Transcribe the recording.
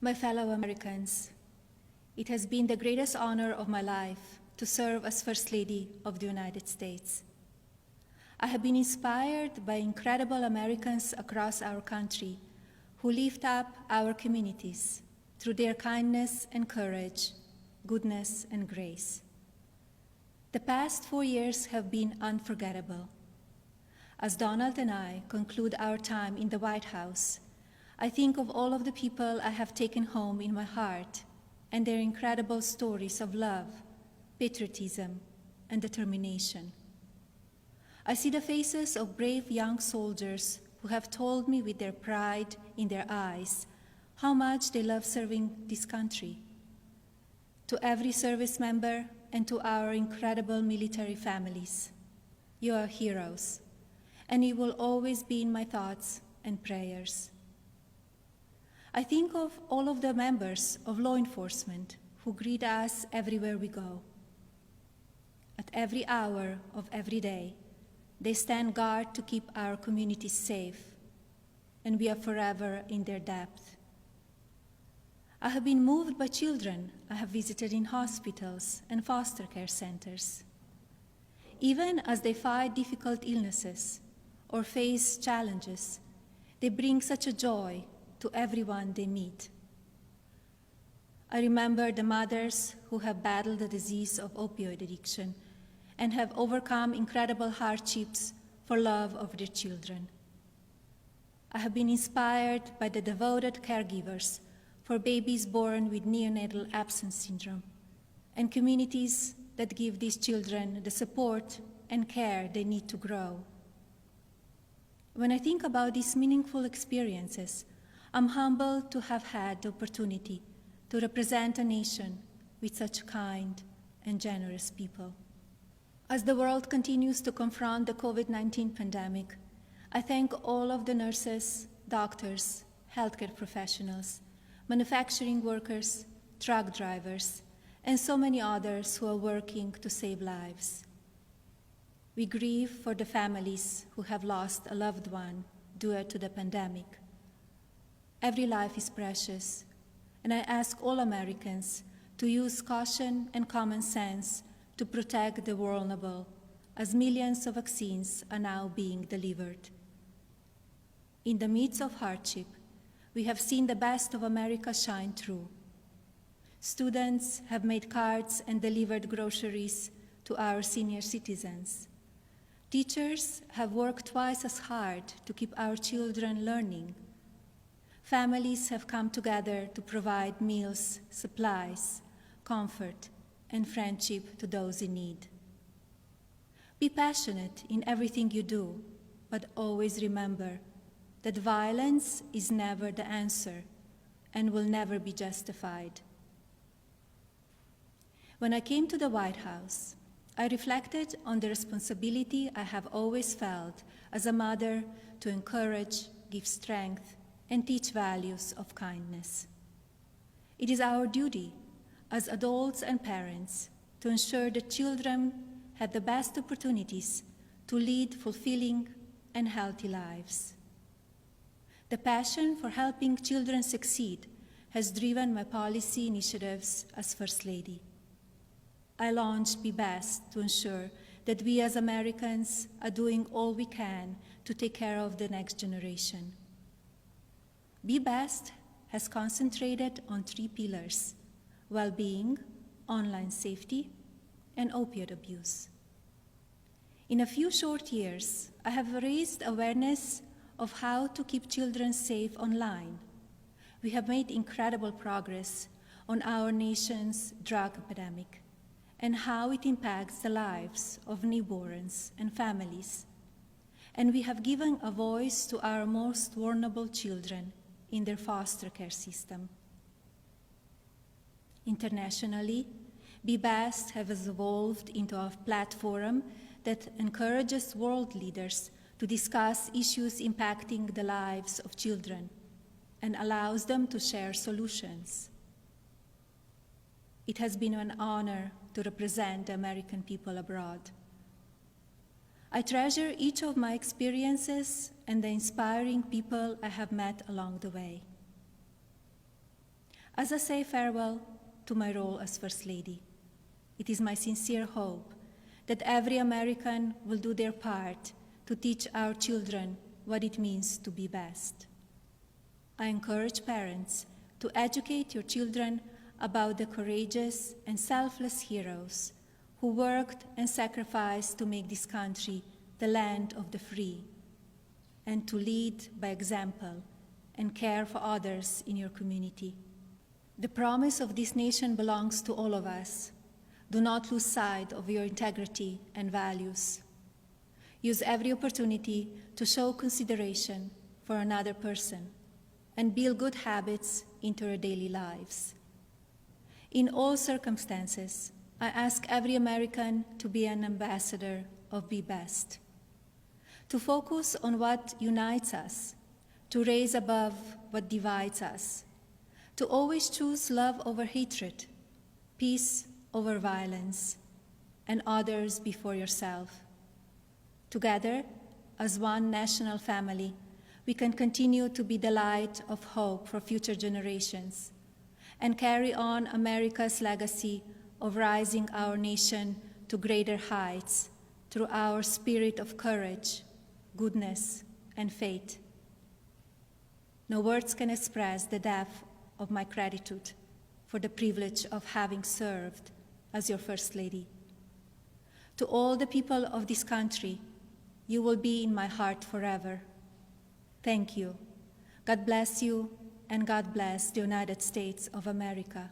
My fellow Americans, it has been the greatest honor of my life to serve as First Lady of the United States. I have been inspired by incredible Americans across our country who lift up our communities through their kindness and courage, goodness and grace. The past 4 years have been unforgettable. As Donald and I conclude our time in the White House, I think of all of the people I have taken home in my heart and their incredible stories of love, patriotism, and determination. I see the faces of brave young soldiers who have told me with their pride in their eyes how much they love serving this country. To every service member and to our incredible military families, you are heroes, and you will always be in my thoughts and prayers. I think of all of the members of law enforcement who greet us everywhere we go. At every hour of every day, they stand guard to keep our communities safe, and we are forever in their debt. I have been moved by children I have visited in hospitals and foster care centers. Even as they fight difficult illnesses or face challenges, they bring such a joy to everyone they meet. I remember the mothers who have battled the disease of opioid addiction and have overcome incredible hardships for love of their children. I have been inspired by the devoted caregivers for babies born with neonatal absence syndrome and communities that give these children the support and care they need to grow. When I think about these meaningful experiences, I'm humbled to have had the opportunity to represent a nation with such kind and generous people. As the world continues to confront the COVID-19 pandemic, I thank all of the nurses, doctors, healthcare professionals, manufacturing workers, truck drivers, and so many others who are working to save lives. We grieve for the families who have lost a loved one due to the pandemic. Every life is precious, and I ask all Americans to use caution and common sense to protect the vulnerable, as millions of vaccines are now being delivered. In the midst of hardship, we have seen the best of America shine through. Students have made cards and delivered groceries to our senior citizens. Teachers have worked twice as hard to keep our children learning. Families have come together to provide meals, supplies, comfort, and friendship to those in need. Be passionate in everything you do, but always remember that violence is never the answer and will never be justified. When I came to the White House, I reflected on the responsibility I have always felt as a mother to encourage, give strength, and teach values of kindness. It is our duty as adults and parents to ensure that children have the best opportunities to lead fulfilling and healthy lives. The passion for helping children succeed has driven my policy initiatives as First Lady. I launched Be Best to ensure that we as Americans are doing all we can to take care of the next generation. Be Best has concentrated on 3 pillars: well-being, online safety, and opioid abuse. In a few short years, I have raised awareness of how to keep children safe online. We have made incredible progress on our nation's drug epidemic and how it impacts the lives of newborns and families. And we have given a voice to our most vulnerable children in their foster care system. Internationally, Be Best has evolved into a platform that encourages world leaders to discuss issues impacting the lives of children and allows them to share solutions. It has been an honor to represent the American people abroad. I treasure each of my experiences and the inspiring people I have met along the way. As I say farewell to my role as First Lady, it is my sincere hope that every American will do their part to teach our children what it means to be best. I encourage parents to educate your children about the courageous and selfless heroes who worked and sacrificed to make this country the land of the free, and to lead by example and care for others in your community. The promise of this nation belongs to all of us. Do not lose sight of your integrity and values. Use every opportunity to show consideration for another person and build good habits into your daily lives. In all circumstances, I ask every American to be an ambassador of Be Best, to focus on what unites us, to raise above what divides us, to always choose love over hatred, peace over violence, and others before yourself. Together, as one national family, we can continue to be the light of hope for future generations and carry on America's legacy of rising our nation to greater heights through our spirit of courage, goodness, and faith. No words can express the depth of my gratitude for the privilege of having served as your First Lady. To all the people of this country, you will be in my heart forever. Thank you. God bless you, and God bless the United States of America.